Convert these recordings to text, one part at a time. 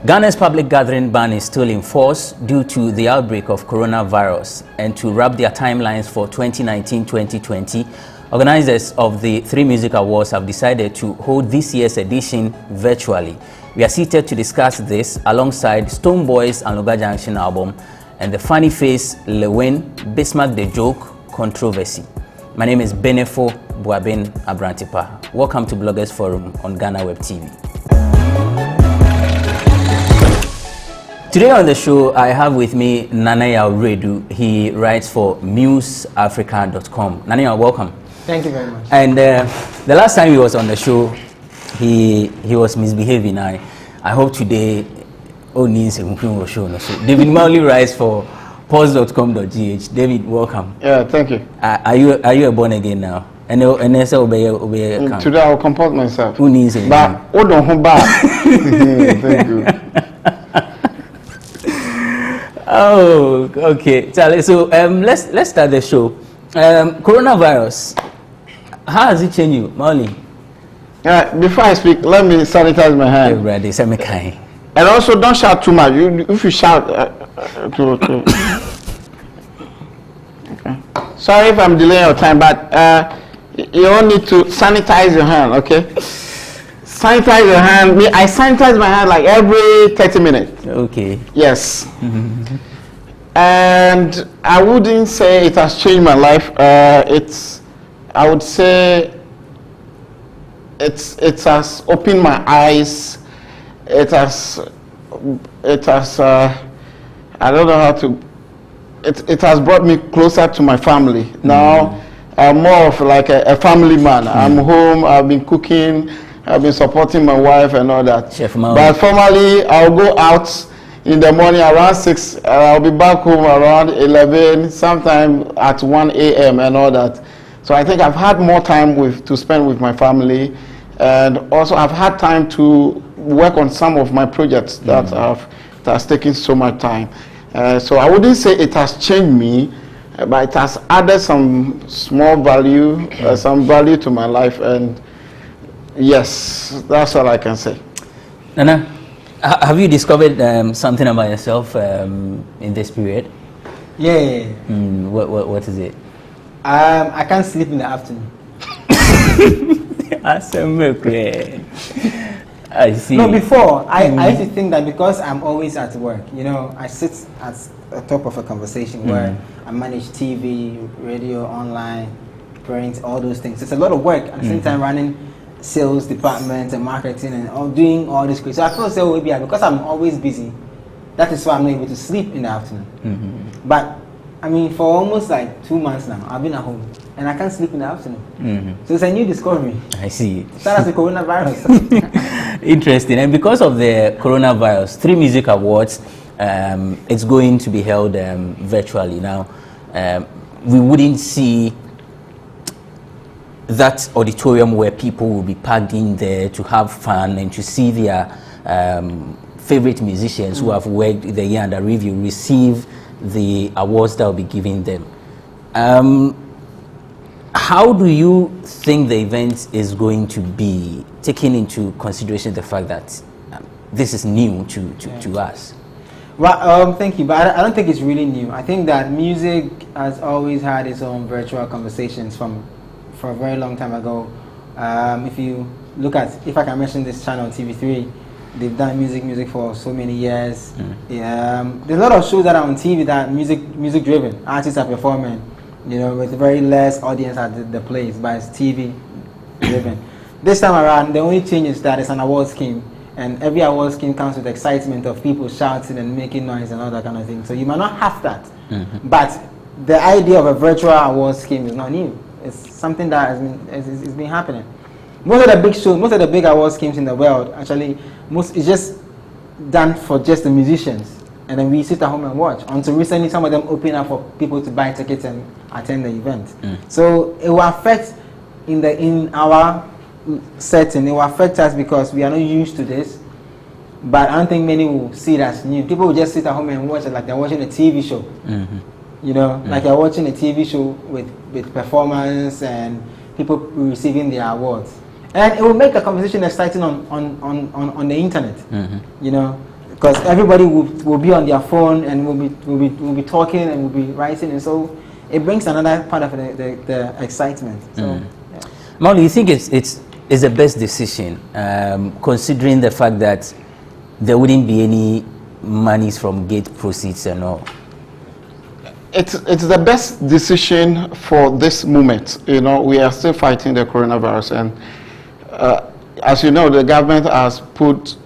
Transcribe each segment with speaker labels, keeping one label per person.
Speaker 1: Ghana's public gathering ban is still in force due to the outbreak of coronavirus. And to wrap their timelines for 2019-2020, organizers of the 3Music Awards have decided to hold this year's edition virtually. We are seated to discuss this alongside Stonebwoy's Anloga Junction album and the funny face Lewin Bismarck the Joke controversy. My name is Benefo Buabin Abrantipa. Welcome to Bloggers Forum on Ghana Web TV. Today on the show, I have with me Nanaya Redu. He writes for museafrica.com. Nanaya, welcome.
Speaker 2: Thank you very much.
Speaker 1: And the last time he was on the show, he was misbehaving. I hope today, David Mowley writes for pulse.com.gh. David, welcome.
Speaker 2: Yeah, thank you.
Speaker 1: Are you a born again now? And
Speaker 2: today I'll comport myself.
Speaker 1: Who needs it?
Speaker 2: But thank you.
Speaker 1: Oh, okay. So let's start the show. Coronavirus. How has it changed you, Molly?
Speaker 2: Before I speak, let me sanitize my hand.
Speaker 1: Ready, okay.
Speaker 2: And also, don't shout too much. If you shout, okay. Sorry if I'm delaying your time, but you all need to sanitize your hand, okay? Sanitize your hand. I sanitize my hand like every 30 minutes.
Speaker 1: Okay.
Speaker 2: Yes. And I wouldn't say it has changed my life. I would say it has opened my eyes. It has I don't know how to. It has brought me closer to my family. Now I'm more of like a family man. I'm home. I've been cooking. I've been supporting my wife and all that. But formerly, I'll go out in the morning around 6. I'll be back home around 11, sometime at 1 a.m. and all that. So I think I've had more time to spend with my family, and also I've had time to work on some of my projects that has taken so much time. So I wouldn't say it has changed me, but it has added some small value, some value to my life, and yes, that's all I can say.
Speaker 1: Nana, have you discovered something about yourself in this period?
Speaker 2: Yeah.
Speaker 1: What is it?
Speaker 2: I can't sleep in the afternoon.
Speaker 1: I see.
Speaker 2: No, before I used to think that because I'm always at work, I sit at the top of a conversation where I manage TV, radio, online, print, all those things. It's a lot of work at the same time running sales department and marketing and doing all this. So I feel so because I'm always busy. That is why I'm not able to sleep in the afternoon. But I mean, for almost like 2 months now, I've been at home and I can't sleep in the afternoon. So it's a new discovery.
Speaker 1: I see.
Speaker 2: Shout out to coronavirus.
Speaker 1: Interesting. And because of the coronavirus, 3Music Awards, it's going to be held virtually now. We wouldn't see that auditorium where people will be packed in there to have fun and to see their favorite musicians who have worked the year under review receive the awards that will be given them. How do you think the event is going to be, taking into consideration the fact that this is new to us?
Speaker 2: Well, thank you, but I don't think it's really new. I think that music has always had its own virtual conversations for a very long time ago. If you look at, if I can mention this channel, TV3, they've done music for so many years. There's a lot of shows that are on TV that music driven. Artists are performing, with very less audience at the place, but it's TV driven. This time around, the only change is that it's an award scheme, and every award scheme comes with excitement of people shouting and making noise and all that kind of thing. So you might not have that, but the idea of a virtual award scheme is not new. It's something that has been happening. Most of the big shows, most of the big award schemes in the world, actually, it's just done for just the musicians, and then we sit at home and watch. Until recently, some of them open up for people to buy tickets and attend the event. So it will affect in our setting. It will affect us because we are not used to this. But I don't think many will see it as new. People will just sit at home and watch it like they're watching a TV show. Like you're watching a TV show with performance and people receiving their awards. And it will make the conversation exciting on the internet. because everybody will be on their phone and will be talking and will be writing, and so it brings another part of the excitement. So, yeah.
Speaker 1: Maulu, you think it's the best decision, considering the fact that there wouldn't be any monies from gate proceeds and all?
Speaker 3: It's the best decision for this moment. You know, we are still fighting the coronavirus, and as you know, the government has put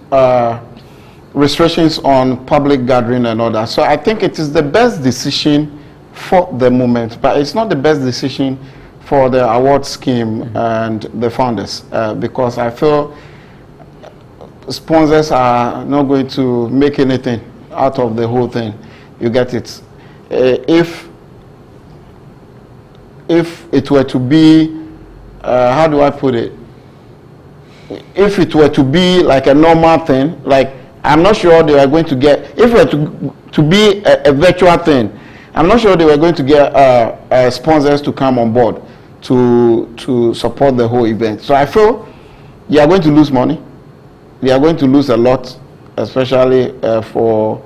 Speaker 3: restrictions on public gathering and all that. So I think it is the best decision for the moment, but it's not the best decision for the award scheme and the founders, because I feel sponsors are not going to make anything out of the whole thing. You get it? If it were to be, how do I put it? If it were to be like a normal thing, like I'm not sure they are going to get, if it were to be a virtual thing, I'm not sure they were going to get sponsors to come on board to support the whole event. So I feel they are going to lose money. They are going to lose a lot, especially for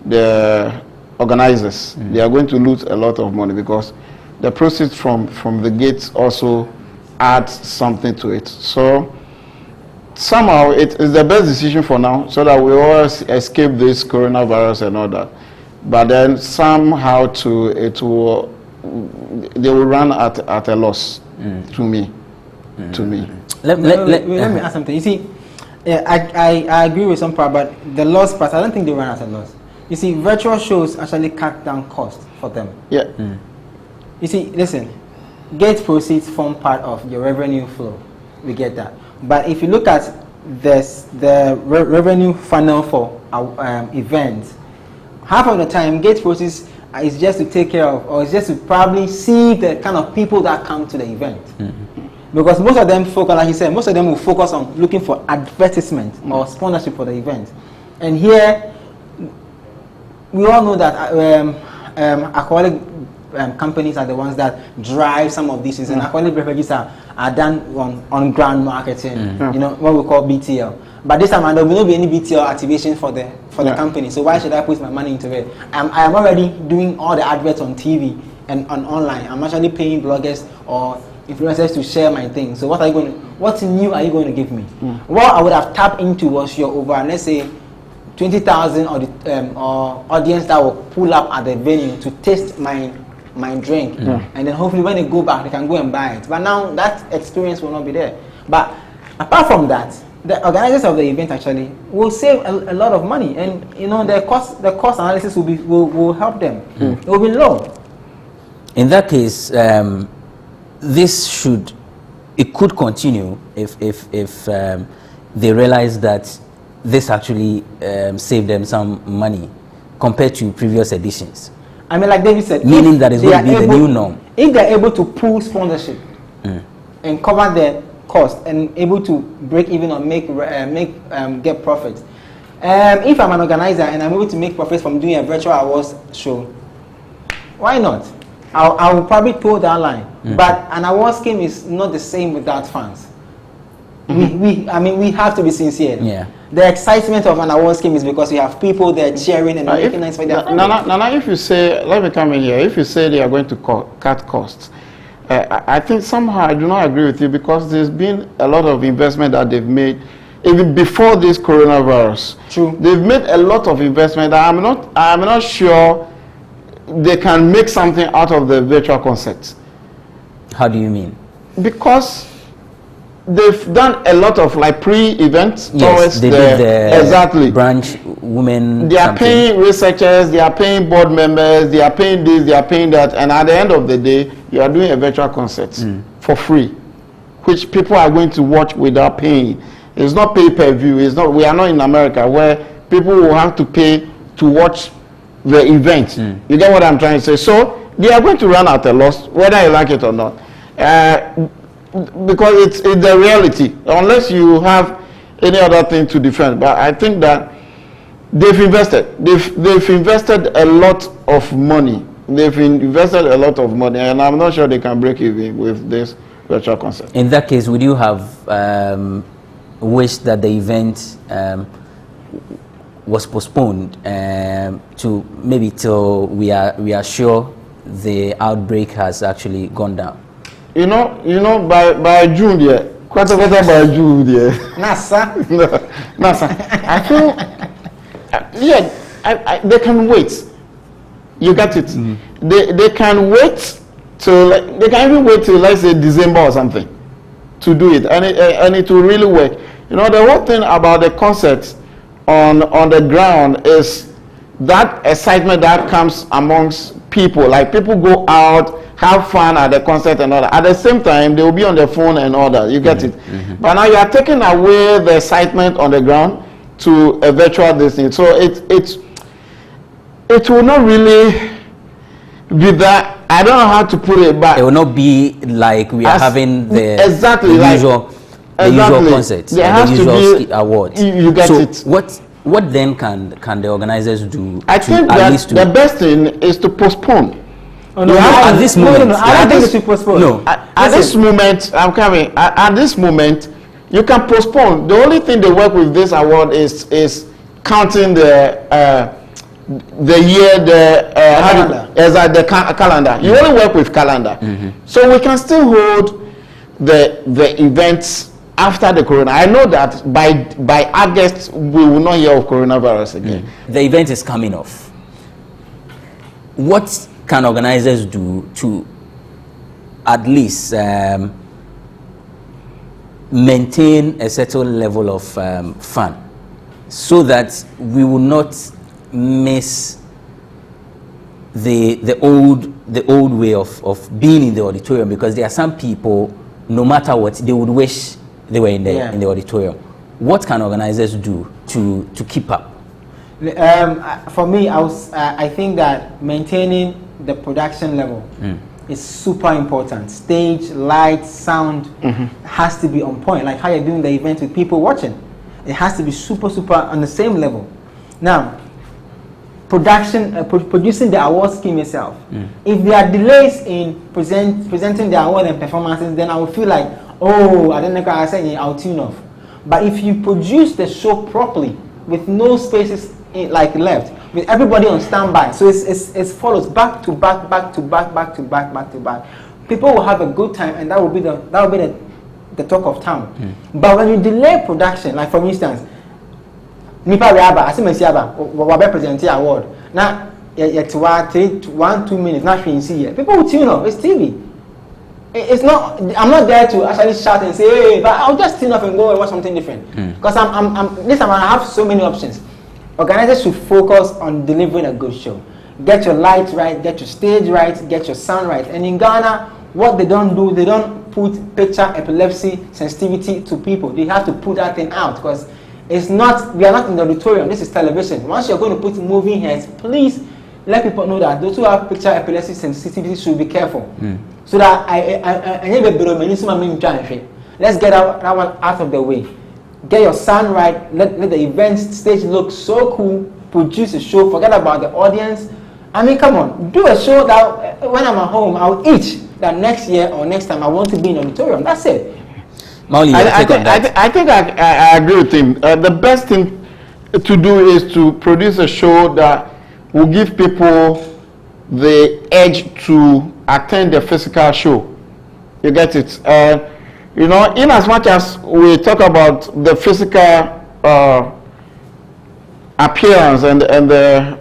Speaker 3: the organizers. They are going to lose a lot of money because the proceeds from the gates also adds something to it. So somehow it is the best decision for now, so that we all escape this coronavirus and all that. But then somehow they will run at a loss to me.
Speaker 2: Let me ask something. You see, I agree with some part, but the loss part, I don't think they run at a loss. You see, virtual shows actually cut down costs for them.
Speaker 3: Yeah.
Speaker 2: You see, listen, gate proceeds form part of your revenue flow. We get that. But if you look at the revenue funnel for events, half of the time, gate proceeds is just to take care of, or it's just to probably see the kind of people that come to the event. Because most of them focus, like you said, most of them will focus on looking for advertisement or sponsorship for the event. And here, we all know that alcoholic companies are the ones that drive some of these things, and alcoholic beverages are done on ground marketing, you know, what we call BTL. But this time there will not be any BTL activation for the company. So why should I put my money into it? I am already doing all the adverts on TV and on online. I'm actually paying bloggers or influencers to share my thing. So what new are you going to give me? What I would have tapped into was your over, let's say, 20,000 or audience that will pull up at the venue to taste my drink, and then hopefully when they go back they can go and buy it. But now that experience will not be there. But apart from that, the organizers of the event actually will save a lot of money, and you know the cost analysis will help them. It will be low.
Speaker 1: In that case, it could continue if they realize that this actually saved them some money compared to previous editions.
Speaker 2: I mean, like David said,
Speaker 1: meaning that it's going to be the new norm.
Speaker 2: If they're able to pull sponsorship and cover their cost and able to break even or get profit, if I'm an organizer and I'm able to make profits from doing a virtual awards show, why not? I will probably pull that line. But an awards scheme is not the same without fans. We have to be sincere.
Speaker 3: Yeah.
Speaker 2: The excitement of an award scheme is because you have people there cheering and making nice for their
Speaker 3: Nana, if you say, let me come in here, if you say they are going to cut costs, I think somehow I do not agree with you, because there's been a lot of investment that they've made even before this coronavirus.
Speaker 2: True.
Speaker 3: They've made a lot of investment that I'm not sure they can make something out of the virtual concert.
Speaker 1: How do you mean?
Speaker 3: Because they've done a lot of like pre-events.
Speaker 1: Yes, they did the
Speaker 3: exactly
Speaker 1: branch women.
Speaker 3: They are paying researchers, they are paying board members, they are paying this, they are paying that, and at the end of the day, you are doing a virtual concert for free, which people are going to watch without paying. It's not pay-per-view. It's not. We are not in America where people will have to pay to watch the event. You get what I'm trying to say? So they are going to run at a loss, whether you like it or not. Because it's the reality, unless you have any other thing to defend. But I think that they've invested a lot of money. They've invested a lot of money, and I'm not sure they can break even with this virtual concert.
Speaker 1: In that case, would you have wished that the event was postponed to maybe till we are sure the outbreak has actually gone down?
Speaker 3: You know, by June, yeah. Quite a better by June, yeah.
Speaker 2: NASA.
Speaker 3: NASA. I feel, they can wait. You got it. They can wait till, they can even wait till, let's say, December or something to do it, and it will really work. You know, the whole thing about the concert on the ground is that excitement that comes amongst people. Like, people go out, have fun at the concert and all that. At the same time, they will be on their phone and all that. You get it. But now you are taking away the excitement on the ground to a virtual distance. So it will not really be that. I don't know how to put it, but
Speaker 1: it will not be like we are having the usual concert,
Speaker 3: the
Speaker 1: usual awards.
Speaker 3: You get
Speaker 1: so
Speaker 3: it.
Speaker 1: What then can the organizers do?
Speaker 3: I think that the best thing is to postpone.
Speaker 2: Oh, no,
Speaker 1: at this moment,
Speaker 2: no, I don't think they should postpone.
Speaker 1: No,
Speaker 3: at this moment, I'm coming. At this moment, you can postpone. The only thing they work with this award is counting the year, the calendar. You only work with calendar, so we can still hold the events after the corona. I know that by August we will not hear of coronavirus again.
Speaker 1: The event is coming off. What can organizers do to at least maintain a certain level of fun, so that we will not miss the old way of being in the auditorium? Because there are some people, no matter what, they would wish they were in the auditorium. What can organizers do to keep up?
Speaker 2: For me, I think that maintaining the production level is super important. Stage, light, sound has to be on point. Like how you're doing the event with people watching, it has to be super on the same level. Now, producing the award scheme itself. If there are delays in presenting the award and performances, then I will feel like, oh, I don't know what I say, I'll tune off. But if you produce the show properly, with no spaces left, with everybody on standby, so it follows back to back, people will have a good time, and that will be the talk of town. But when you delay production, like for instance, Nipa Riaba, I see Messiaba, Wabe presenting award. Now, it's 1-2 minutes, not you see it. People will tune off. It's TV. It's not. I'm not there to actually shout and say, hey, but I'll just tune off and go and watch something different. Because this time I have so many options. Organizers should focus on delivering a good show. Get your lights right, get your stage right, get your sound right. And in Ghana, what they don't do, they don't put picture epilepsy sensitivity to people. They have to put that thing out, because it's not. We are not in the auditorium. This is television. Once you're going to put moving heads, please let people know that those who have picture epilepsy sensitivity should be careful. So that let's get that one out of the way. Get your sound right. Let the event stage look so cool. Produce a show. Forget about the audience. I mean, come on, do a show that when I'm at home, I'll itch that next year or next time I want to be in the auditorium. That's it.
Speaker 1: Mauli,
Speaker 3: I think I agree with him. The best thing to do is to produce a show that will give people the edge to attend the physical show. You get it? You know, in as much as we talk about the physical appearance and the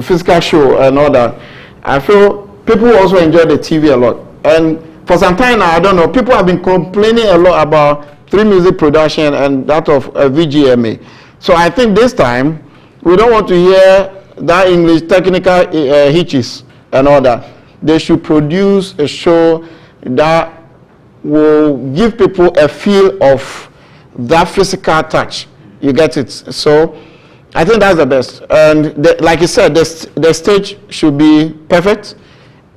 Speaker 3: physical show and all that, I feel people also enjoy the TV a lot. And for some time now, I don't know, people have been complaining a lot about 3Music production and that of VGMA. So I think this time, we don't want to hear that English technical hitches and all that. They should produce a show that will give people a feel of that physical touch. You get it? So I think that's the best. And like you said, the stage should be perfect,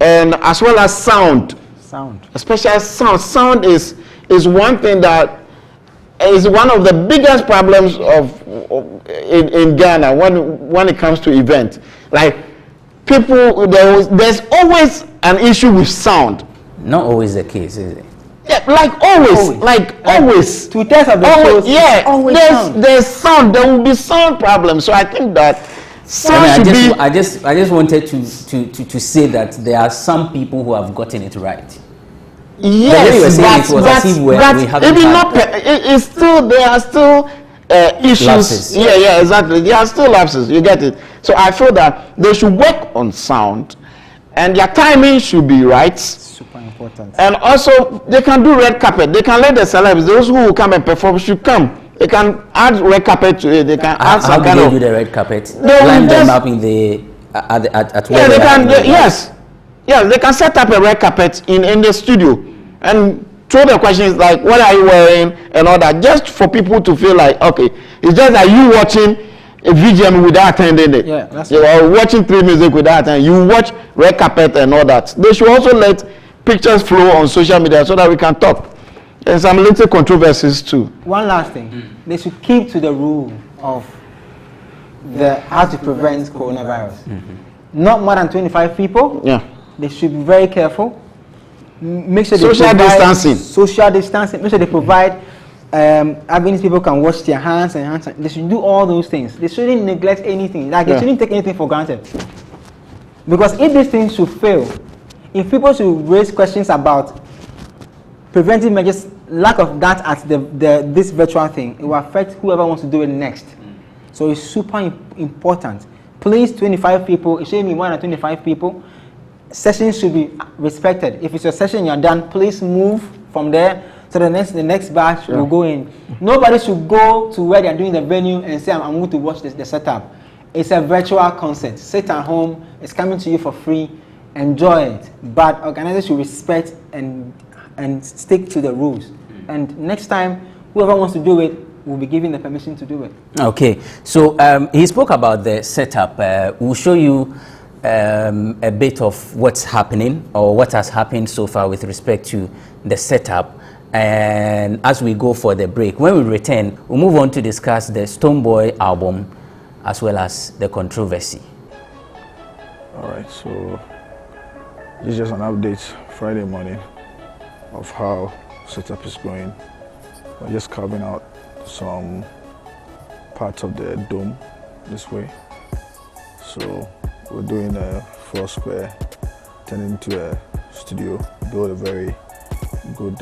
Speaker 3: and as well as sound. Especially sound. Sound is one thing that is one of the biggest problems in Ghana when it comes to event. Like people, there's always an issue with sound.
Speaker 1: Not always the case, is it?
Speaker 3: Yeah, like always. Always.
Speaker 2: 2/3 of the shows.
Speaker 3: Yeah,
Speaker 2: Always
Speaker 3: there's sound. There will be sound problems. So I think that sound
Speaker 1: I just wanted to say that there are some people who have gotten it right.
Speaker 3: Yes, it's still there are still issues.
Speaker 1: Lapses.
Speaker 3: Yeah, exactly. There are still lapses. You get it. So I feel that they should work on sound, and their timing should be right.
Speaker 2: Super important.
Speaker 3: And also, they can do red carpet. They can let the celebs, those who will come and perform, should come. They can add red carpet to it. They can add some kind of.
Speaker 1: How do they do the red carpet? Line them up in the at
Speaker 3: yeah, they can. Yes, they can set up a red carpet in the studio and throw the questions like, "What are you wearing?" and all that, just for people to feel like, okay, it's just like you watching a VGM without attending it.
Speaker 2: Yeah, that's
Speaker 3: you are watching 3Music without attending. You watch red carpet and all that. They should also let pictures flow on social media so that we can talk. And some little controversies too.
Speaker 2: One last thing, they should keep to the rule of how to prevent coronavirus. Not more than 25 people.
Speaker 3: Yeah.
Speaker 2: They should be very careful. Make sure they
Speaker 3: social distancing.
Speaker 2: Social distancing. Make sure they provide avenues people can wash their hands and hands. They should do all those things. They shouldn't neglect anything. Like they shouldn't take anything for granted. Because if these things should fail, if people should raise questions about preventive measures, lack of that at this virtual thing, it will affect whoever wants to do it next. So it's super important. Please, 25 people, it shouldn't be more than 25 people. Sessions should be respected. If it's your session, you're done, please move from there. So the next batch will go in. Nobody should go to where they're doing the venue and say, I'm going to watch the setup. It's a virtual concert. Sit at home. It's coming to you for free. Enjoy it. But organizers should respect and stick to the rules. And next time, whoever wants to do it will be given the permission to do it. Okay.
Speaker 1: So he spoke about the setup. We'll show you a bit of what's happening or what has happened so far with respect to the setup. And as we go for the break, when we return, we'll move on to discuss the Stonebwoy album as well as the controversy.
Speaker 4: All right, so this is just an update Friday morning of how setup is going. We're just carving out some parts of the dome this way. So we're doing a 4 square, turn into a studio, build a very good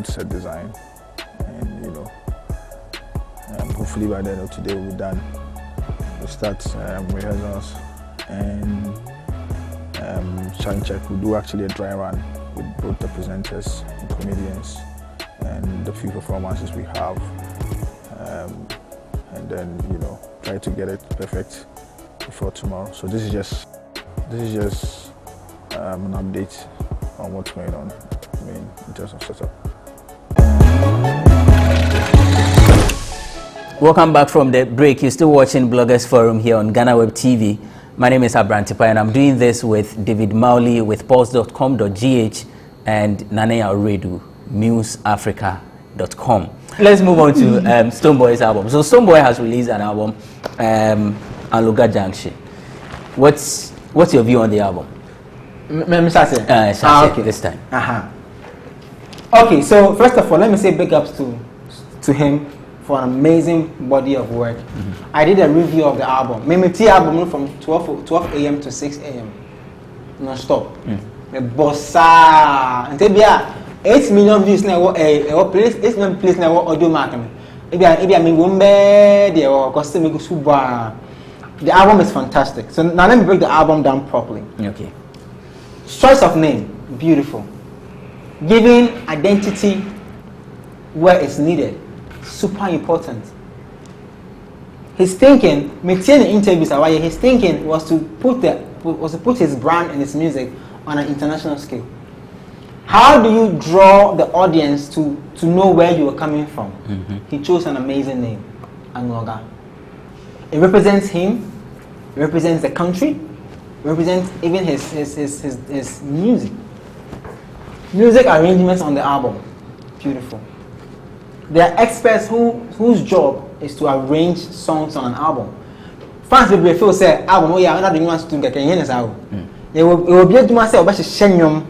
Speaker 4: set design, and hopefully by the end of today we'll be done. We'll start rehearsals and sound check. We'll do actually a dry run with both the presenters and comedians and the few performances we have, and then try to get it perfect before tomorrow. So this is just an update on what's going on in terms of setup.
Speaker 1: Welcome back from the break. You're still watching Bloggers Forum here on Ghana Web TV. My name is Abrantipa and I'm doing this with David Mowley with pulse.com.gh and Nanea Oredu, newsafrica.com. Let's move on to Stonebwoy's album. So Stonebwoy has released an album, Anloga Junction. What's your view on the album?
Speaker 2: Okay.
Speaker 1: This time.
Speaker 2: Okay, so first of all, let me say big ups to him for an amazing body of work. I did a review of the album. Maybe album from 12 a.m. to 6 a.m. non-stop. The bossa. And 8 million views now. 8 million plays now. Audio market. The album is fantastic. So now let me break the album down properly.
Speaker 1: Okay.
Speaker 2: Choice of name, beautiful. Giving identity where it's needed, super important. His thinking, McTierney interviews his thinking was to put his brand and his music on an international scale. How do you draw the audience to know where you are coming from? He chose an amazing name, Anloga. It represents him, it represents the country, it represents even his music. Music arrangements on the album, beautiful. There are experts whose job is to arrange songs on an album. Fans will feel say album, oh yeah, I'm not the ones to get in this album. It will be able to say about shenyum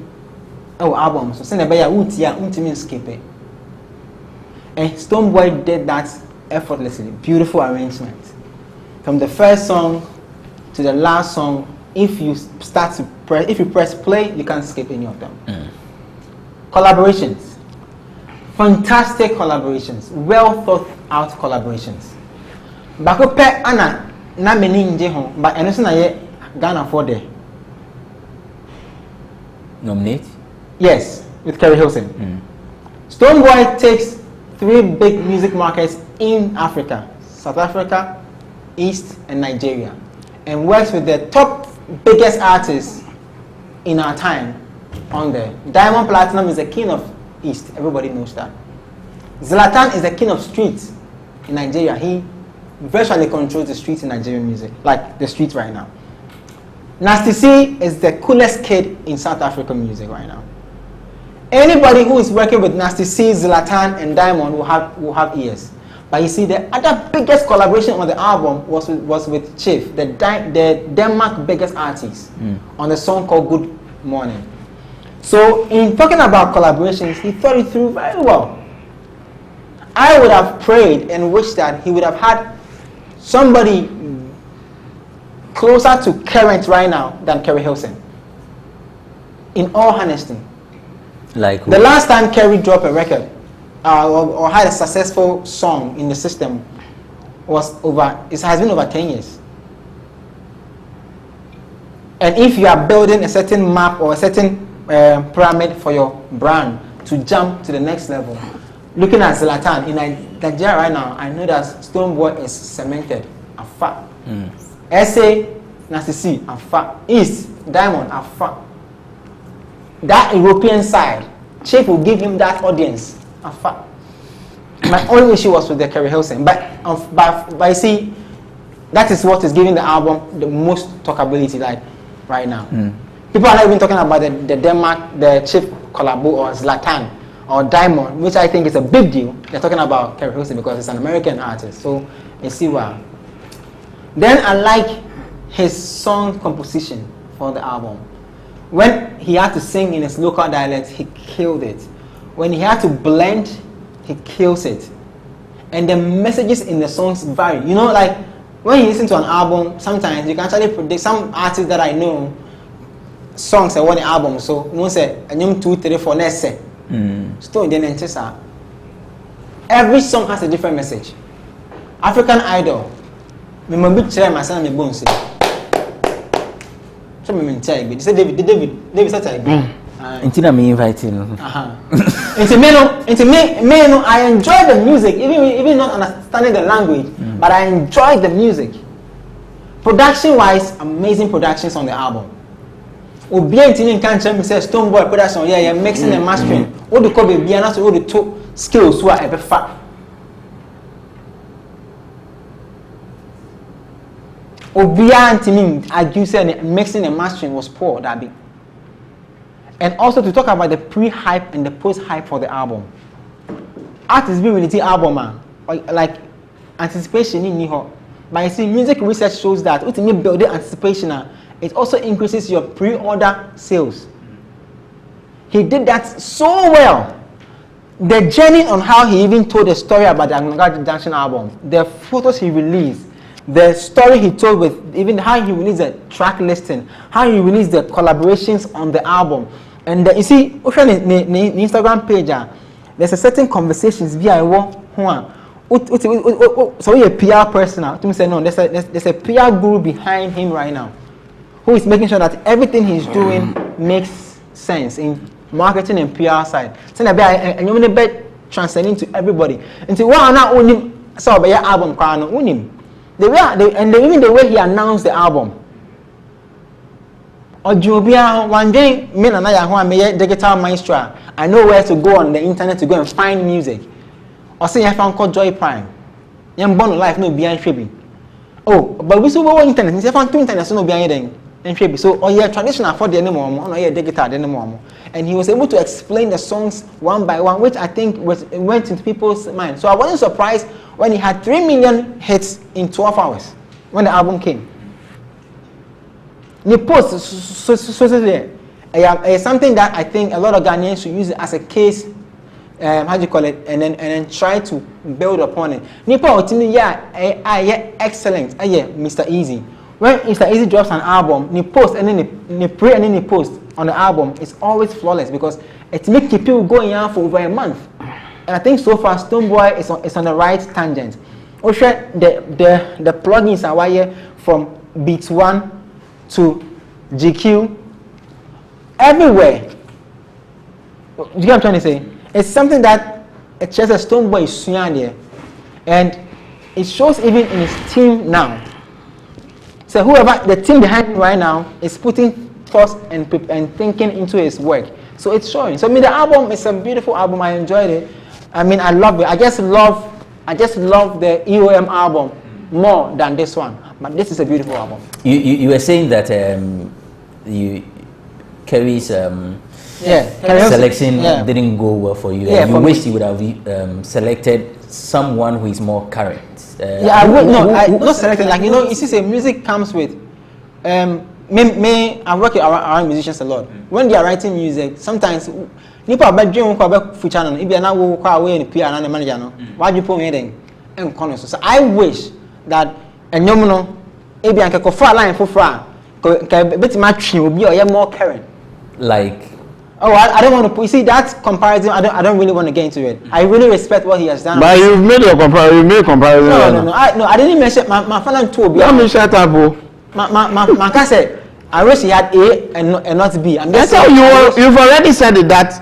Speaker 2: Oh, album. So send a beya utia ultimate skip it. And Stonebwoy did that effortlessly. Beautiful arrangement. From the first song to the last song, if you press play, you can't skip any of them. Collaborations. Fantastic collaborations. Well thought out collaborations. Bako pe ana na meni nje ho, but eno na ye Ghana for there.
Speaker 1: Nominate?
Speaker 2: Yes, with Kerry Hilson. Stonebwoy takes 3 big music markets in Africa: South Africa, East, and Nigeria, and works with the top biggest artists in our time on there. Diamond Platinum is the king of East. Everybody knows that. Zlatan is the king of streets in Nigeria. He virtually controls the streets in Nigerian music, like the streets right now. Nasty C is the coolest kid in South African music right now. Anybody who is working with Nasty C, Zlatan, and Diamond will have ears. But you see, the other biggest collaboration on the album was with Chief, the Denmark biggest artist, on the song called Good Morning. So in talking about collaborations, he thought it through very well. I would have prayed and wished that he would have had somebody closer to current right now than Kerry Hilson. In all honesty.
Speaker 1: Like
Speaker 2: the last time Kerry dropped a record or had a successful song in the system has been over 10 years. And if you are building a certain map or a certain pyramid for your brand to jump to the next level, looking at Zlatan in Nigeria right now, I know that Stonebwoy is cemented. Afa. SA, Nasty C, Afa. East, Diamond, Afa. That European side, Chief will give him that audience. Afa. My only issue was with the Kerry Hilson, but you see, that is what is giving the album the most talkability, like right now. People are not even talking about the Denmark, the Chief collabo or Zlatan or Diamond, which I think is a big deal. They're talking about Kerry Hilson because it's an American artist. So you see why. Then I like his song composition for the album. When he had to sing in his local dialect, he killed it. When he had to blend, he kills it. And the messages in the songs vary. You know, like when you listen to an album, sometimes you can actually predict. Some artists that I know, songs are one album. So you say, and 2, 3, 4, let's say. Still, every song has a different message. African Idol, me must be my son, me bones. So me tell you, say David such a good.
Speaker 1: Until I'm inviting.
Speaker 2: Into me, I enjoy the music, even not understanding the language, but I enjoy the music. Production-wise, amazing productions on the album. Obian Tinin can't tell me say Stonebwoy production, yeah, mixing and mastering. What the call be and all the 2 skills who are ever fat. Obian Tinin, as you said, mixing and mastering was poor, that big. And also to talk about the pre-hype and the post-hype for the album. Artists be reality album, man. Like anticipation in Niho. But you see, music research shows that ultimately building anticipation, it also increases your pre-order sales. He did that so well. The journey on how he even told the story about the Anloga Junction album, the photos he released, the story he told with even how he released the track listing, how he released the collaborations on the album. And you see, on the Instagram page, there's a certain conversations via so you're a PR person now. To say no, there's a PR guru behind him right now, who is making sure that everything he's doing makes sense in marketing and PR side. So and you're going to transcending to everybody. Until one now only saw by your album, even the way he announced the album. Or Jubia, one day, me and I are digital maestro. I know where to go on the internet to go and find music. Or say I found called Joy Prime. Young born life no behind Trebi. Oh, but we saw internet. If I found 2 internet, so no behind then. So, oh yeah, traditional for the anymore, oh yeah, digital anymore. And he was able to explain the songs one by one, which I think went into people's minds. So I wasn't surprised when he had 3 million hits in 12 hours when the album came. The post so there, it's something that I think a lot of Ghanaians should use it as a case. How do you call it? And then try to build upon it. Nipa otini excellent. Mr. Easy. When Mr. Easy drops an album, he post and then he pray and then he post on the album, it's always flawless because it makes people going on for over a month. And I think so far Stonebwoy is on the right tangent. Also, the plugins are wire from Beats 1 to GQ everywhere. Do you get what I'm trying to say? It's something that it's just a Stonebwoy is there, and it shows even in his team now. So whoever the team behind him right now is putting thoughts and thinking into his work. So it's showing. So I mean, the album is a beautiful album. I enjoyed it. I mean, I love it. I just love the EOM album more than this one. But this is a beautiful album.
Speaker 1: You were saying that Kerry's selection didn't go well for you. You wished you would have selected someone who is more current.
Speaker 2: I would not selected. Like you see, music comes with. I work around musicians a lot. When they are writing music, sometimes nipa bedroom ko be future no ibi na wo kwa we ni PR na manager no why you put me then enkono so I wish that enyom no ibi anke ko for line for bit ma twi obi or more current
Speaker 1: like
Speaker 2: I don't want to you see that comparison. I don't really want to get into it. I really respect what he has done.
Speaker 3: But you've made your comparison. You made comparison.
Speaker 2: No. I didn't mention my fan to Obi.
Speaker 3: Let me shut up, bro.
Speaker 2: My guy said I wish he had A and not B.
Speaker 3: That's how you've already said it that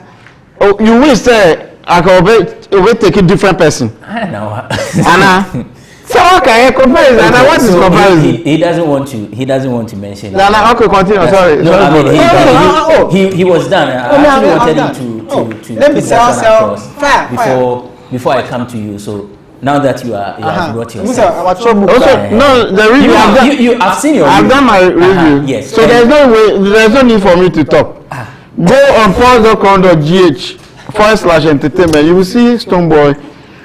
Speaker 3: you wish I could take a different person.
Speaker 1: I don't know.
Speaker 3: Anna. So okay, comparison. Anna, what is comparison?
Speaker 1: He doesn't want to. He doesn't want to mention.
Speaker 3: Anna, okay, continue. Sorry.
Speaker 1: No, I mean, he was done. I actually wanted him to
Speaker 2: let me sell
Speaker 1: before I come to you. So now that you have brought yourself.
Speaker 3: Also, no, the review.
Speaker 1: I've seen your.
Speaker 3: I've done my review.
Speaker 1: Yes.
Speaker 3: So there's no need for me to talk. Go on pause.com.gh/entertainment. You will see Stonebwoy.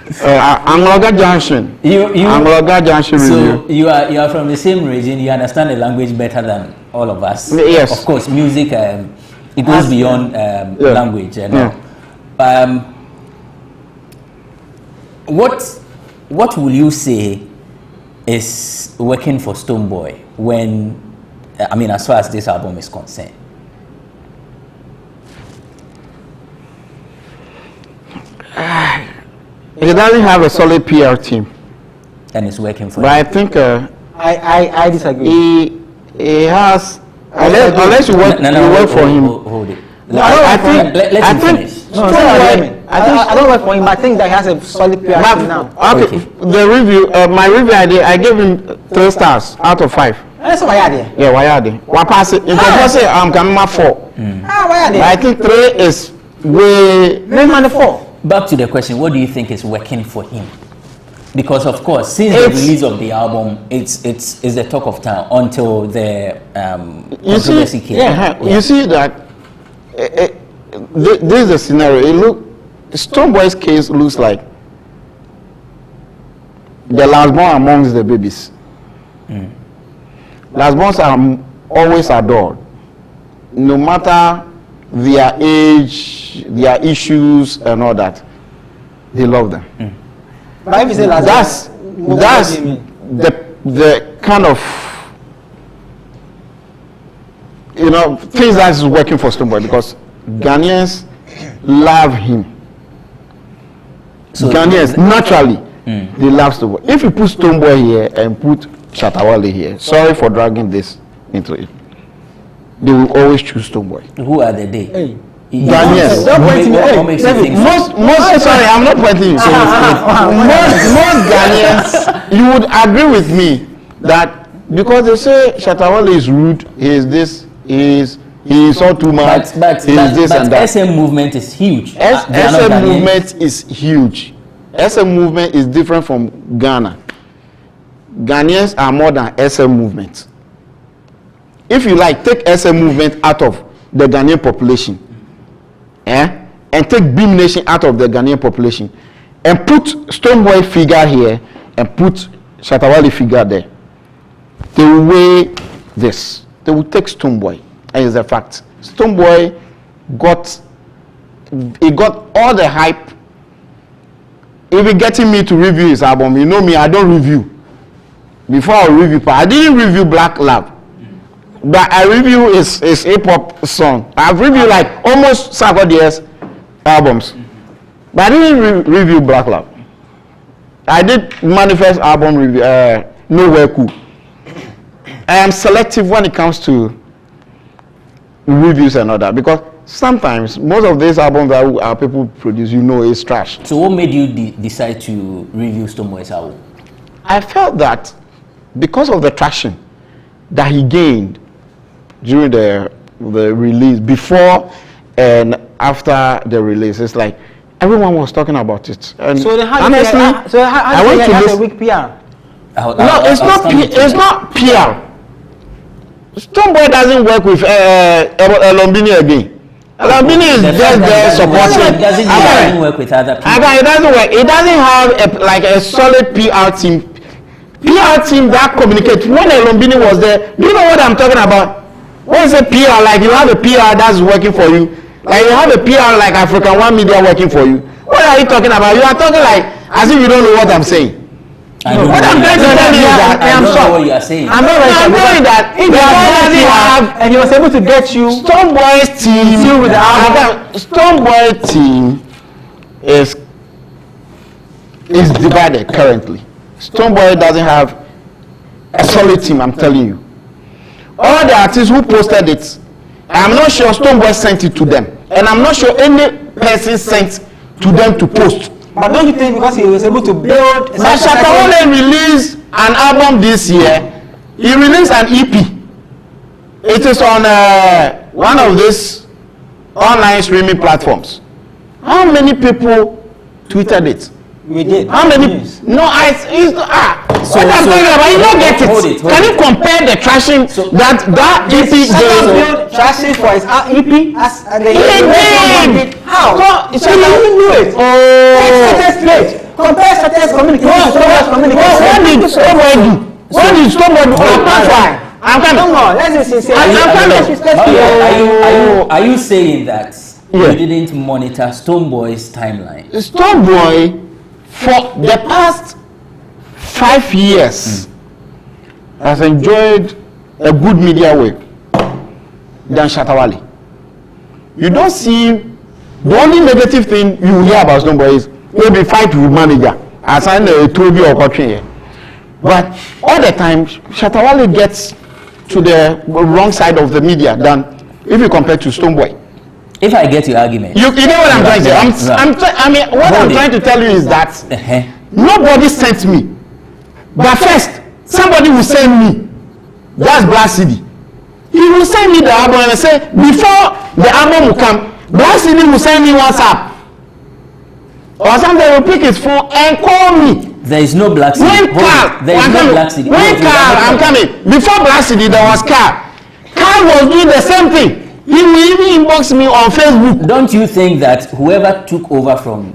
Speaker 3: Anloga Junction. Anloga Junction review.
Speaker 1: So you are from the same region. You understand the language better than all of us.
Speaker 3: Yes.
Speaker 1: Of course, music it goes beyond language. What will you say is working for Stonebwoy when as far as this album is concerned?
Speaker 3: He doesn't have a solid PR team,
Speaker 1: and it's working for him.
Speaker 3: But I think
Speaker 2: I disagree.
Speaker 3: He has unless you work for him.
Speaker 1: Hold it.
Speaker 3: No, I think
Speaker 1: let him finish.
Speaker 2: I don't work for him. But I think that he has a solid PR team now.
Speaker 3: Okay. The review, my review I gave him 3 stars out of 5.
Speaker 2: That's why I did.
Speaker 3: Yeah, why are they? What pass it? If I say I'm coming 4.
Speaker 2: Why are they?
Speaker 3: I think 3 is way.
Speaker 2: Maybe 4.
Speaker 1: Back to the question, what do you think is working for him? Because of course, since the release of the album, it's the talk of town until the controversy came.
Speaker 3: Yeah, you see that this is the scenario. Stonebwoy's case looks like the last born amongst the babies. Last borns are always adored, no matter their age, their issues, and all that. They love them.
Speaker 2: But if you say
Speaker 3: that's the kind of things that is working for Stonebwoy, because Ghanaians love him. So Ghanaians naturally they love Stonebwoy. If you put Stonebwoy here and put Shatawale here, sorry for dragging this into it, they will always choose Stonebwoy.
Speaker 1: Who are the they?
Speaker 2: Hey.
Speaker 3: Ghanaians. Most sorry, I'm not pointing you. Most Ghanaians, you would agree with me that because they say Shatawale is rude, he is this, he is all too much, he is this and that.
Speaker 1: SM movement is huge.
Speaker 3: SM movement is huge. SM movement is different from Ghana. Ghanaians are more than SM movement. If you like, take SM movement out of the Ghanaian population, and take Beam Nation out of the Ghanaian population, and put Stonebwoy figure here, and put Shatawale figure there, they will weigh this. They will take Stonebwoy, and it's a fact. Stonebwoy got all the hype. Even getting me to review his album, you know me, I don't review. Before I review, I didn't review Black Lab, but I review his hip hop song. I've reviewed like almost Sarkodie's albums, but I didn't review Black Lab. I did Manifest album review, Nowhere Cool. I am selective when it comes to reviews and all that, because sometimes most of these albums that our people produce, you know, is trash.
Speaker 1: So what made you decide to review Stonebwoy's album?
Speaker 3: I felt that because of the traction that he gained during the release, before and after the release, it's like everyone was talking about it. And
Speaker 2: so then how
Speaker 3: honestly,
Speaker 2: I went to this a weak PR.
Speaker 3: No, it's not PR. Stonebwoy doesn't work with Lombini again. Lombini is just there supporting.
Speaker 1: It doesn't work with other people.
Speaker 3: It doesn't work. It doesn't have a solid PR team. PR team that communicates. When Lombini was there, do you know what I'm talking about? What is a PR? Like you have a PR that's working for you. Like you have a PR like African One Media working for you. What are you talking about? You are talking like as if you don't know what I'm saying. What I'm trying to tell you is that
Speaker 1: I don't know what you are saying.
Speaker 3: I'm telling that if doesn't have,
Speaker 2: and he was able to get you
Speaker 3: Stonebwoy's team
Speaker 2: with the album.
Speaker 3: Stonebwoy team is divided currently. Stonebwoy doesn't have a solid team, I'm telling you. All the artists who posted it, I'm not sure Stonebwoy sent it to them, and I'm not sure any person sent to them to post.
Speaker 2: But don't you think because he was able to build...
Speaker 3: But Shatta Wale released an album this year. He released an EP. It is on one of these online streaming platforms. How many people tweeted it?
Speaker 2: We did.
Speaker 3: How many? No, what I'm talking about, you don't get it. Can you compare the trashing that EP gave?
Speaker 2: Trashing for his EP as the how?
Speaker 3: So you didn't do it.
Speaker 2: Compare Shatta's communication to communication.
Speaker 3: What did Stonebwoy do? What did Stonebwoy do? I'm coming.
Speaker 2: Come on, let's be sincere.
Speaker 1: Are you saying that you didn't monitor Stonebwoy's timeline?
Speaker 3: Stonebwoy, for the past 5 years, has enjoyed a good media wave than Shatta Wale. You don't see, the only negative thing you hear about Stonebwoy is maybe fight with manager, assign a Toby or Kotrin. But all the time, Shatta Wale gets to the wrong side of the media than if you compare to Stonebwoy.
Speaker 1: If I get your argument,
Speaker 3: you know what I'm trying to say. I'm trying to tell you is that nobody sent me, but first somebody will send me. That's Black CD. He will send me the album and say before the album will come, Black CD will send me WhatsApp or something. Will pick his phone and call me.
Speaker 1: There is no Black CD. There is no Black CD.
Speaker 3: I'm coming. Before Black CD, there was Carl. Carl was doing the same thing. He will even inbox me on Facebook.
Speaker 1: Don't you think that whoever took over from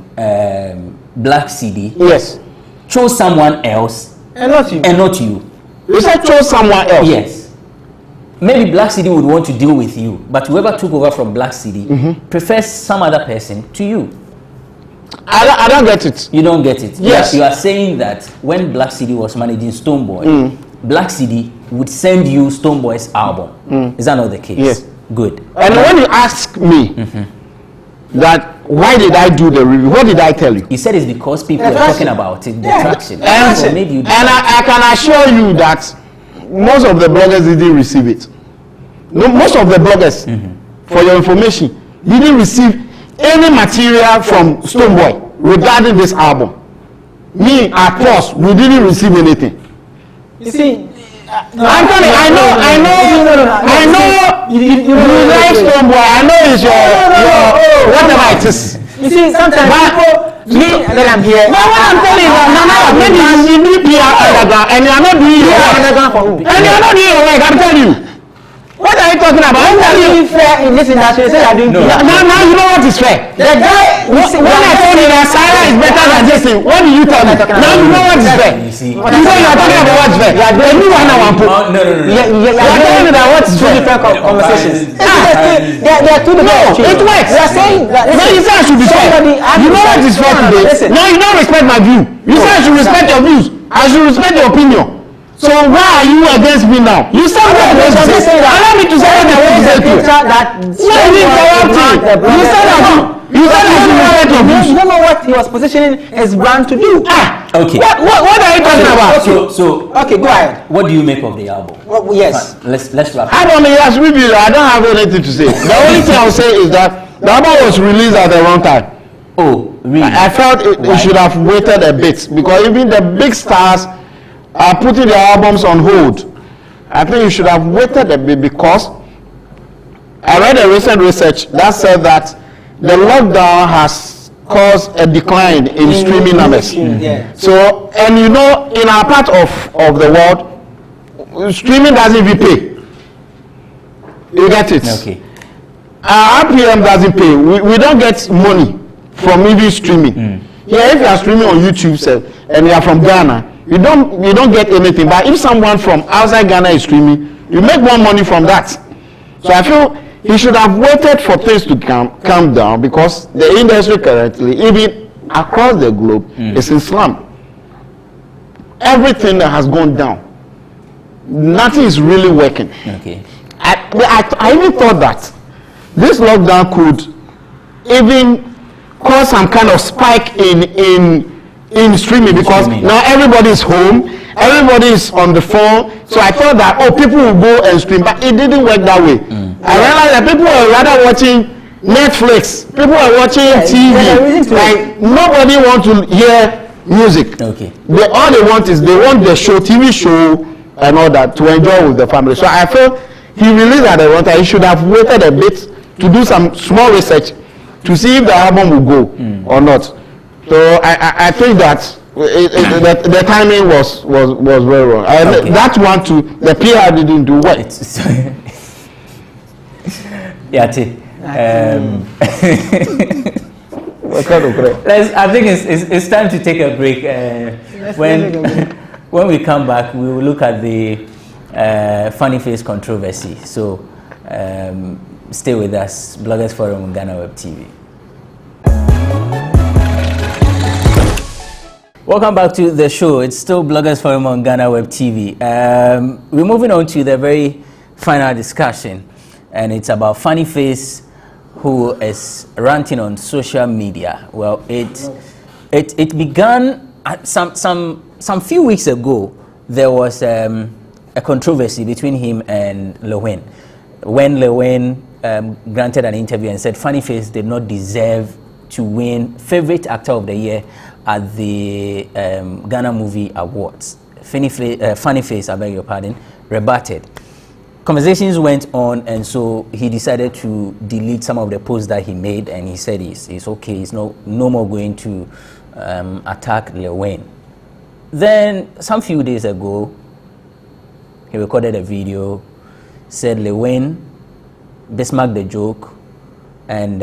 Speaker 1: Black CD chose someone else
Speaker 2: and not you?
Speaker 3: You said chose someone else?
Speaker 1: Yes. Maybe Black CD would want to deal with you, but whoever took over from Black CD prefers some other person to you.
Speaker 3: I don't get it.
Speaker 1: You don't get it?
Speaker 3: Yes.
Speaker 1: You are saying that when Black CD was managing Stonebwoy, Black CD would send you Stonebwoy's album. Is that not the case?
Speaker 3: Yes.
Speaker 1: Good.
Speaker 3: And when you ask me that why did I do the review, what did I tell you?
Speaker 1: You said it's because people are talking about it, the traction.
Speaker 3: And
Speaker 1: made you
Speaker 3: I can assure you that most of the bloggers didn't receive it. No, most of the bloggers, for your information, didn't receive any material from Stonebwoy regarding this album. Me, at first, we didn't receive anything.
Speaker 2: You see,
Speaker 3: I'm coming. I know. You like Stonebwoy. I know it's your whatever it is.
Speaker 2: You see, sometimes me that I'm here.
Speaker 3: But what I'm telling you, maybe you need PR underground, and you are not doing your work.
Speaker 2: Underground for who?
Speaker 3: And you are not doing your work. I'm telling you. What are you talking about? I'm telling you.
Speaker 2: Fair in this industry. Say you're doing.
Speaker 3: Now you know what is fair.
Speaker 2: The guy.
Speaker 3: When I told you that Sarah is better than this thing. What do you tell me? Now you know what is fair. You say you are talking about what's fair. The new one I want to.
Speaker 1: No.
Speaker 3: You are telling me that what's
Speaker 2: two different conversations. They are two different.
Speaker 3: No, it works.
Speaker 2: We are saying that.
Speaker 3: No, you say I should be fair. You know what is fair today. Now you don't respect my view. You say I should respect your views. I should respect your opinion. So why are you against me now? You said that. Allow me to say what I want to say to you. You said that. You said
Speaker 2: you don't know what he was positioning his brand to do.
Speaker 1: Okay.
Speaker 3: What are you talking about?
Speaker 1: So
Speaker 2: okay, go ahead.
Speaker 1: What do you make of the album?
Speaker 2: Well, yes.
Speaker 1: Let's wrap.
Speaker 3: I don't know. Yes, review. I don't have anything to say. The only thing I'll say is that the album was released at the wrong time.
Speaker 1: Oh, really?
Speaker 3: I felt it should have waited a bit because even the big stars are putting their albums on hold. I think you should have waited a bit because I read a recent research that said that the lockdown has caused a decline in streaming numbers.
Speaker 2: Yeah.
Speaker 3: So, and you know, in our part of the world, streaming doesn't even pay. You get it?
Speaker 1: Okay.
Speaker 3: Our RPM doesn't pay. We don't get money from even streaming. Yeah, if you are streaming on YouTube and you are from Ghana, you don't get anything. But if someone from outside Ghana is streaming, you make more money from that. So I feel he should have waited for things to calm down because the industry currently, even across the globe, is in slump. Everything that has gone down, nothing is really working.
Speaker 1: Okay.
Speaker 3: I even thought that this lockdown could even cause some kind of spike in streaming because now everybody is home, everybody is on the phone. So I thought that people will go and stream, but it didn't work that way. I realized that people were rather watching Netflix, people were watching TV. Like nobody wants to hear music.
Speaker 1: Okay.
Speaker 3: All they want is they want the show, TV show, and all that to enjoy with the family. So I felt he released at the wrong time. He should have waited a bit to do some small research to see if the album will go or not. So I think that the timing was very wrong. Okay. That one too, the PR didn't do well.
Speaker 1: Yeah, I think it's time to take a break. When we come back, we will look at the funny face controversy. So stay with us. Bloggers Forum on Ghana Web TV. Welcome back to the show. It's still Bloggers Forum on Ghana Web TV. We're moving on to the very final discussion, and it's about Funny Face, who is ranting on social media. Well, it began some few weeks ago. There was a controversy between him and Lil Wayne. When Lil Wayne granted an interview and said Funny Face did not deserve to win Favorite Actor of the Year at the Ghana Movie Awards. Funny Face, I beg your pardon, rebutted. Conversations went on, and so he decided to delete some of the posts that he made, and he said he's okay, he's no more going to attack Lil Wayne. Then, some few days ago, he recorded a video, said Lil Wayne, Bismarck the Joke, and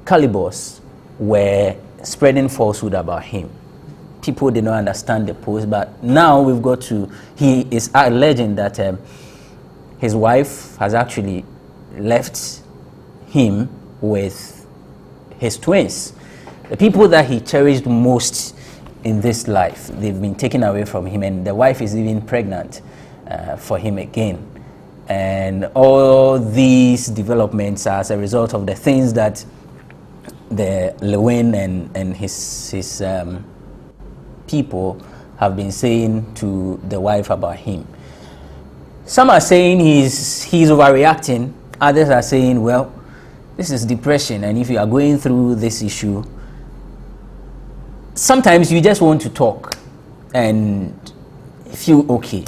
Speaker 1: Calibos were spreading falsehood about him. People did not understand the post, but now we've got to, he is alleging that his wife has actually left him with his twins. The people that he cherished most in this life, they've been taken away from him, and the wife is even pregnant for him again. And all these developments are as a result of the things that the Lil Wayne and his people have been saying to the wife about him. Some are saying he's overreacting. Others are saying, well, this is depression, and if you are going through this issue, sometimes you just want to talk and feel okay.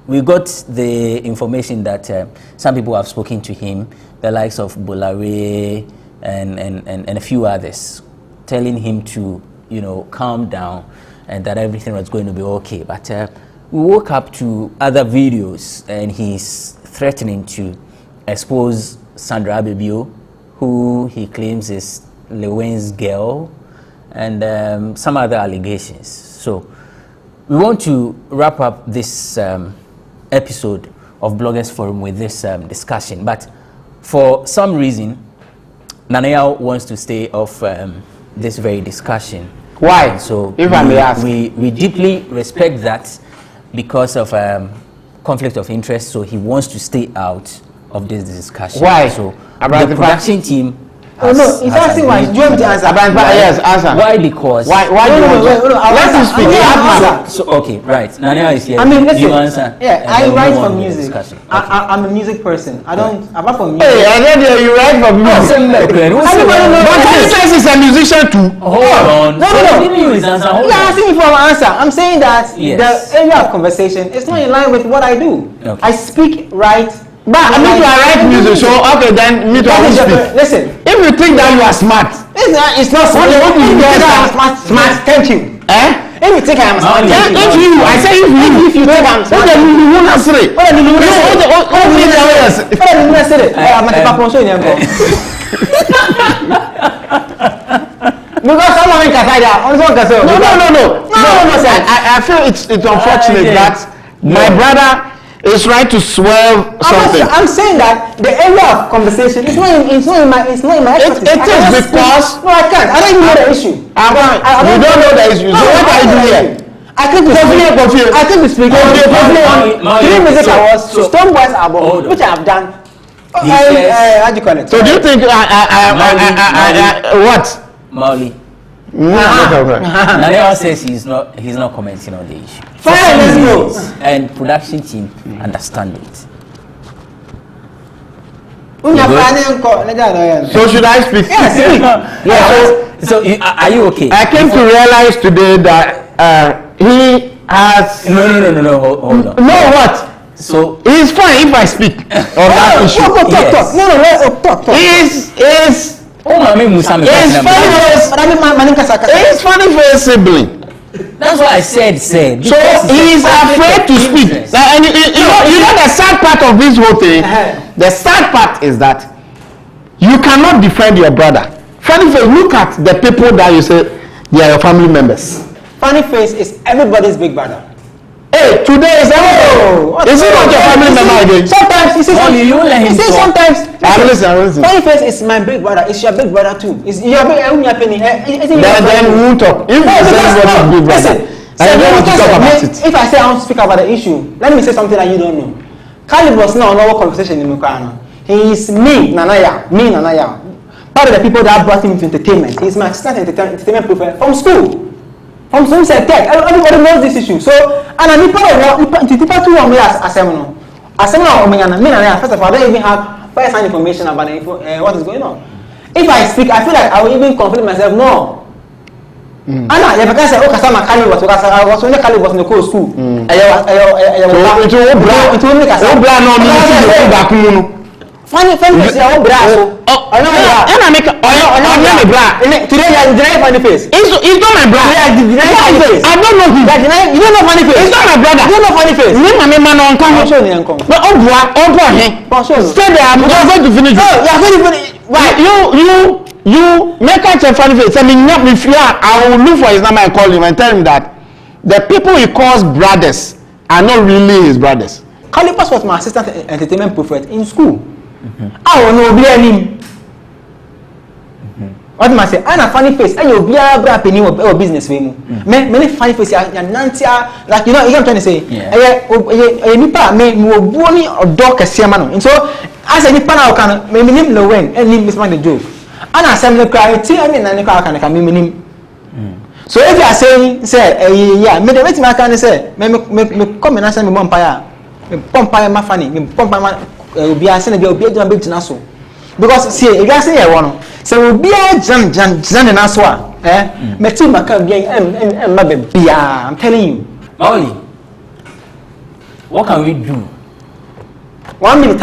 Speaker 1: We got the information that some people have spoken to him, the likes of Bolare and a few others, telling him to, calm down and that everything was going to be okay. But we woke up to other videos, and he's threatening to expose Sandra Abibio, who he claims is Lil Wayne's girl, and some other allegations. So we want to wrap up this episode of Bloggers Forum with this discussion, but for some reason Nanaya wants to stay off this very discussion.
Speaker 3: Why?
Speaker 1: And so
Speaker 3: if I may ask,
Speaker 1: we deeply respect that because of conflict of interest, so he wants to stay out of this discussion.
Speaker 3: Why?
Speaker 1: So the production team
Speaker 2: Oh no, it's asking why. Do you want me to answer?
Speaker 3: Yes, answer.
Speaker 1: Why? Because
Speaker 3: why do you want to? Let him speak.
Speaker 1: So okay, right. Nania is here.
Speaker 2: I mean, listen.
Speaker 1: You answer.
Speaker 2: Yeah, I write for music. I'm a music person. I don't. Apart from music.
Speaker 3: Hey, I read you write for music. But he says he's a musician too.
Speaker 1: Hold on.
Speaker 2: No.
Speaker 1: You're
Speaker 2: asking me for an answer. I'm saying that the area of conversation is not in line with what I do.
Speaker 1: Okay.
Speaker 2: I speak, write.
Speaker 3: But I mean, I write music, so okay, then me too. I will speak.
Speaker 2: Listen,
Speaker 3: if you think that you are smart,
Speaker 2: it's not smart. If you think I am smart, thank you. If you think I am smart,
Speaker 3: if you think I'm smart, then you won't answer it.
Speaker 2: Because someone can say that.
Speaker 3: No. I feel it's unfortunate that my brother is right to swerve something.
Speaker 2: I'm saying that the area of conversation it's not in my expertise.
Speaker 3: It is because
Speaker 2: no, I can't. I don't even know the issue.
Speaker 3: You don't know the issue. So what are you doing here?
Speaker 2: I could be speaking. 3Music Awards, Stonebwoy's album, which I have done. How do you call it?
Speaker 3: So do you think what?
Speaker 1: Mauli. Nania says he's not commenting on the issue.
Speaker 2: Fine, let's go.
Speaker 1: And production team understand it.
Speaker 3: So should I speak?
Speaker 2: Yes.
Speaker 1: So are you okay?
Speaker 3: I came to realize today that he has
Speaker 1: no. Hold on.
Speaker 3: No, what?
Speaker 1: So
Speaker 3: it's fine if I speak on that issue.
Speaker 2: Talk. No,
Speaker 3: It's funny for a sibling.
Speaker 1: That's what I said.
Speaker 3: So he's afraid to speak. And you know the sad part of this whole thing? The sad part is that you cannot defend your brother. Funny face, look at the people that you say they are your family members.
Speaker 2: Funny face is everybody's big brother.
Speaker 3: Hey, today is is it not your family member again?
Speaker 2: Sometimes you see sometimes.
Speaker 3: I'm listening.
Speaker 2: Funny face is my big brother. It's your big brother too. It's your big penny.
Speaker 3: Then we won't talk. If you say everybody's big brother, I don't want to talk about it.
Speaker 2: If I say I want to speak about the issue, let me say something that you don't know. Caleb was not on our conversation in Mukano. He is Nanaya. Part of the people that brought him into entertainment. He's my assistant entertainment prophet from school. From some said tech, everybody knows this issue. So, and I'm part of people me as seminar. First of all, I don't even have first-hand information about what is going on. If I speak, I feel like I will even conflict myself more. And if I can say, oh, Kasama Kali was when the Kali was in the cool school. Funny face, your bra. I know bra. Today you deny funny face.
Speaker 3: It's not my brother. I don't know him.
Speaker 2: You don't know funny face.
Speaker 3: It's not my brother.
Speaker 2: You don't know funny face.
Speaker 3: Stay there. I'm going to finish. You make out a funny face. I mean, I will look for his number and call him and tell him that the people he calls brothers are not really his brothers.
Speaker 2: Calipers was my assistant entertainment prophet in school. I don't know him. What am I saying? I'm a funny face. And you'll be a penny or business with me. Many funny faces are Nantia, like you know what I'm trying to say. Nipa may move bony or dog a sermon. And so, as a Nipa can maybe name no when and name Miss the joke. And I send the cry, I mean, and the car can come in. So if you are saying, say, yeah, me the way I can say, me come and answer me vampire. Me vampire my funny, me vampire be a send a bit to Nassau. Because see, if you say one, so will be a Jan and Aswa, Matima can be and I'm telling you.
Speaker 1: Mauli, what can we do?
Speaker 2: 1 minute,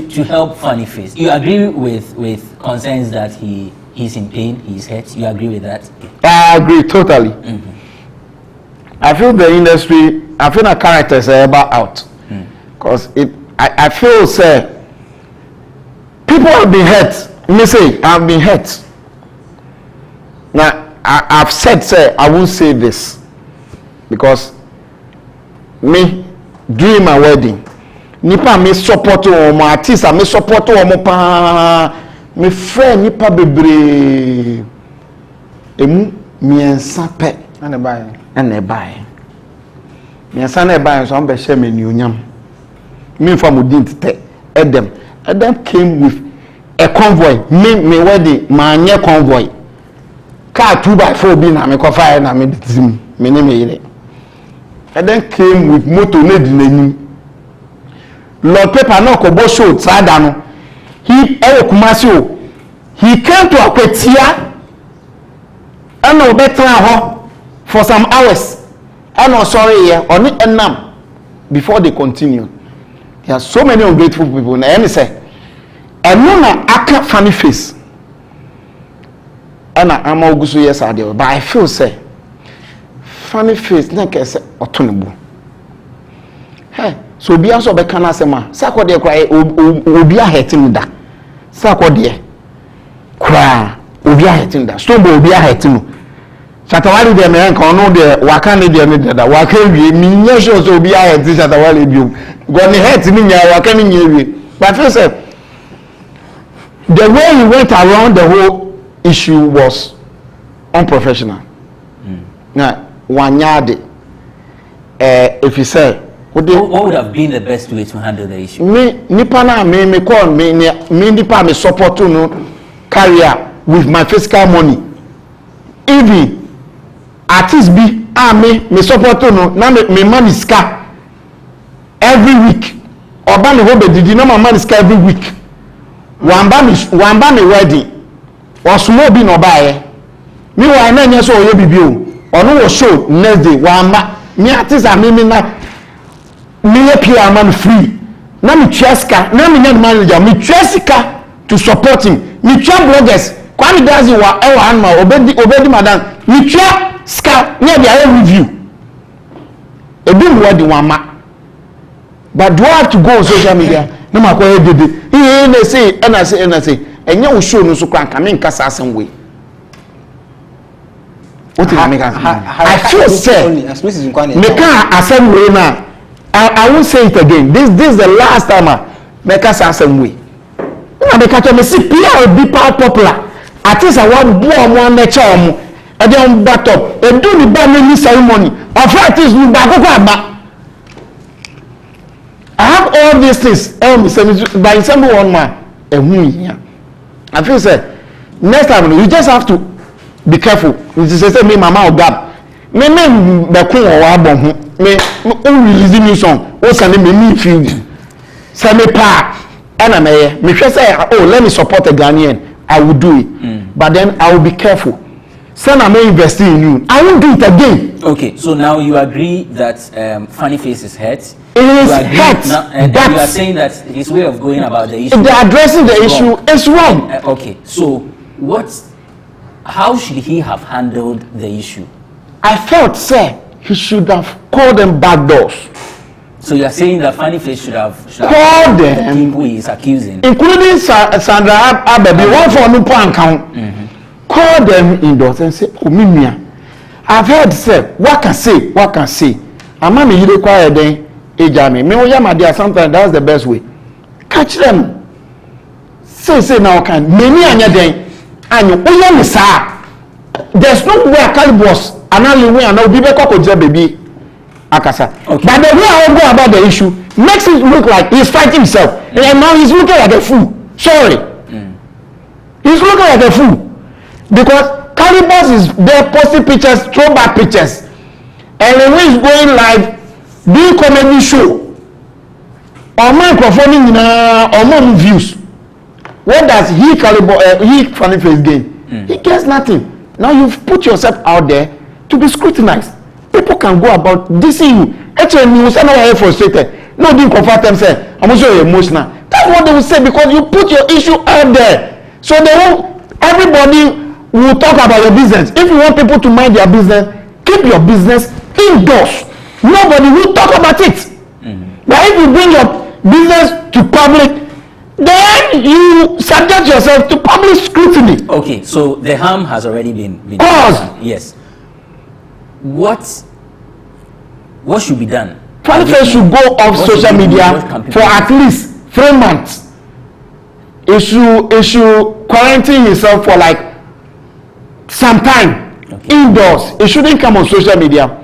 Speaker 1: to help Funny Face. You agree with concerns that he's in pain, he's hurt. You agree with that?
Speaker 3: I agree totally. I feel the industry, I feel the characters are about out. Because I feel say people have been hurt Me say, I've been hurt. Now, I've said, say, I won't say this. Because me, during my wedding, nipa me support my artist, me support my pa, me friend nipa bebre, emu miensa pe,
Speaker 2: And buy.
Speaker 3: Miensa na buy, so I'm be share me nyam. Me from Udin te, Adam came with a convoy. Me wedding, my nye convoy. Car 2x4 be na me fire na me ditim, me name and then came with motor made in the Lord Paper no kobo show tradano. He Kumasio. He came to Akwetia and no better for some hours. And no sorry here on it and nam before they continue. There are so many ungrateful people. And say, and no aka funny face. And I'm all good yes I do, but I feel say funny face na kese otonebu. Hey, so obi aso be kana sema. Sakode kwa obi ahetim da. Sakode kwa obi ahetim da. Stonebwoy obi ahetim. Chatawali de me nka ono de waka ne de me da. Waka wie mi nya sure so obi ahetim chatawali bio. Go ne het ni nya waka ni nya wie. But first the way he went around the whole issue was unprofessional. Now Wanyade, if you say, what
Speaker 1: would have been the best way to handle the issue?
Speaker 3: Me call me nipa me support no career with my fiscal money. Even artist be me support no na me money ska every week. Oba me ho be didi no my money ska every week. Wamba me wedding. Osmo bi no bae. Me wa na nya so oye bibi o. Ono was show next day wamba me artist am me na me PR man free na me cheska na me net manager me cheska to support him me try bloggers kwani dazi wa ewa hanma obedi madam me try ska near their review ebi mo di wama but do I have to go on social media na makwa dede na say enye wo show no so kwa nka me nka sa asem we. What is I feel sad. I won't say it again. This is the last time I make us some way. Because I see PR be popular. At least I want one nature and then back up. They do the banning ceremony. Of artists you back. I have all these things. By some one man. I feel sad. Next time you just have to be careful. It is say me mama or gap. Me be kun o wa bon ho. Me release new song. O send me feel. Say me pa and me hwe say let me support a Ghanaian. I will do it. But then I will be careful. Say na me invest in you. I won't do it again.
Speaker 1: Okay, so now you agree that Funny Face is hurt.
Speaker 3: It is hurt.
Speaker 1: And you are saying that his way of going about the issue.
Speaker 3: They're addressing the issue is wrong.
Speaker 1: Okay, so how should he have handled the issue?
Speaker 3: I felt, sir, he should have called them back doors.
Speaker 1: So you are saying that Funny Face should have
Speaker 3: called them,
Speaker 1: him who he is accusing,
Speaker 3: including Sandra Ababi, one for no point count. Call them indoors and say, "Oh, Mimia, I've heard, sir. What can say? I'm not you require then, Ejami. Me oyama dia sometimes that's the best way. Catch them. Say now can many anya then." And you there's no way I can boss and only way I know people could baby akasa. Okay. But the way I go about the issue makes it look like he's fighting himself. And now he's looking like a fool. Sorry. He's looking like a fool. Because Calibos is there posting pictures, throwback pictures. And when he's going live, doing comedy show or microphoning or more views. What does he Funny Face gain? He gets nothing. Now you've put yourself out there to be scrutinized. People can go about dissing you. Actually, you say no, I'm frustrated. No, didn't comfort themselves. I'm also emotional. That's what they will say because you put your issue out there. So everybody will talk about your business. If you want people to mind their business, keep your business indoors. Nobody will talk about it. But if you bring your business to public, then you subject yourself to public scrutiny.
Speaker 1: Okay, so the harm has already been
Speaker 3: caused.
Speaker 1: done. Yes. What should be done?
Speaker 3: First should go off social media for at least 3 months. He should quarantine himself for like some time indoors. He shouldn't come on social media.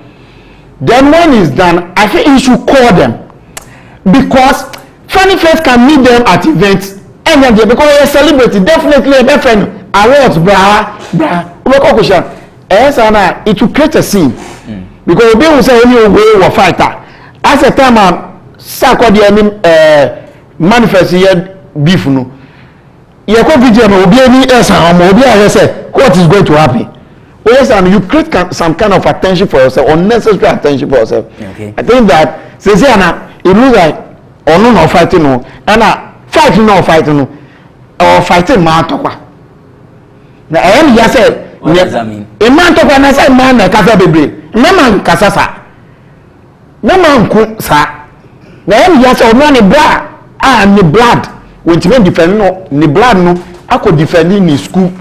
Speaker 3: Then when he's done, I think he should call them, because funny face can meet them at events and then because they're celebrating, definitely a friend awards bra. It will create a scene because they will say any way or fighter. As a time manifest here beef no. You go video no be any else what is going to happen. Yes, and you create some kind of attention for yourself, unnecessary attention for yourself.
Speaker 1: Okay.
Speaker 3: I think that it looks like no fighting no, and fighting no or fighting man talk. Now I am just say
Speaker 1: what does that mean?
Speaker 3: A man talk and I say man na kasa bebre. No man kasa sa. No man ku sa. Now I am just say no ni blood. Ni blood. When you defend no ni blood no, I could defend in school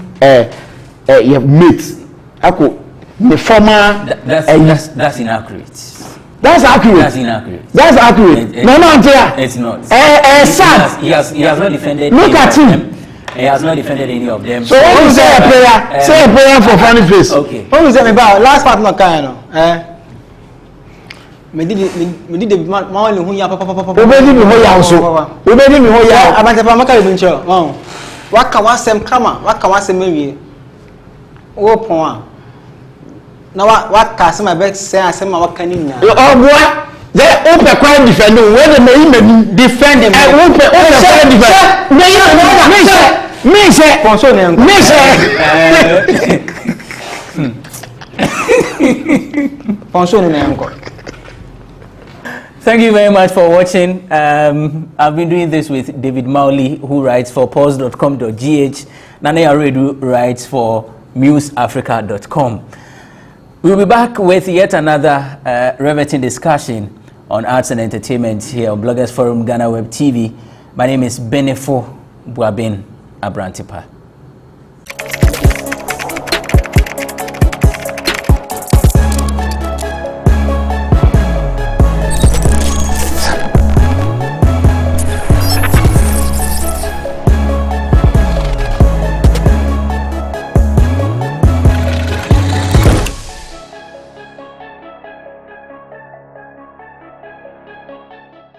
Speaker 3: your mates. I could the former
Speaker 1: that's inaccurate.
Speaker 3: That's accurate.
Speaker 1: That's inaccurate.
Speaker 3: That's accurate. No,
Speaker 1: it's not.
Speaker 3: Sad.
Speaker 1: He has not defended.
Speaker 3: Look at him.
Speaker 1: He has not defended any of them.
Speaker 3: So when you say a prayer, say a prayer for funny face.
Speaker 1: Okay.
Speaker 2: When we say about last part no kind no. Me did the man only who ya papa.
Speaker 3: Obedi mi ho ya nso. Obedi mi ho ya.
Speaker 2: Abante pa maka bi ncho. Waka wasem kama, waka wasem mewie. Wo pon a. Na waka asem abek say asem waka ni na.
Speaker 3: Boy, they open quite defend when they may defend him. Open defend. Me say.
Speaker 1: Thank you very much for watching. I've been doing this with David Mowley, who writes for pulse.com.gh. Nane Aredu writes for museafrica.com. We'll be back with yet another riveting discussion on arts and entertainment here on Bloggers Forum Ghana Web TV. My name is Benefo Buabin Abrantipa.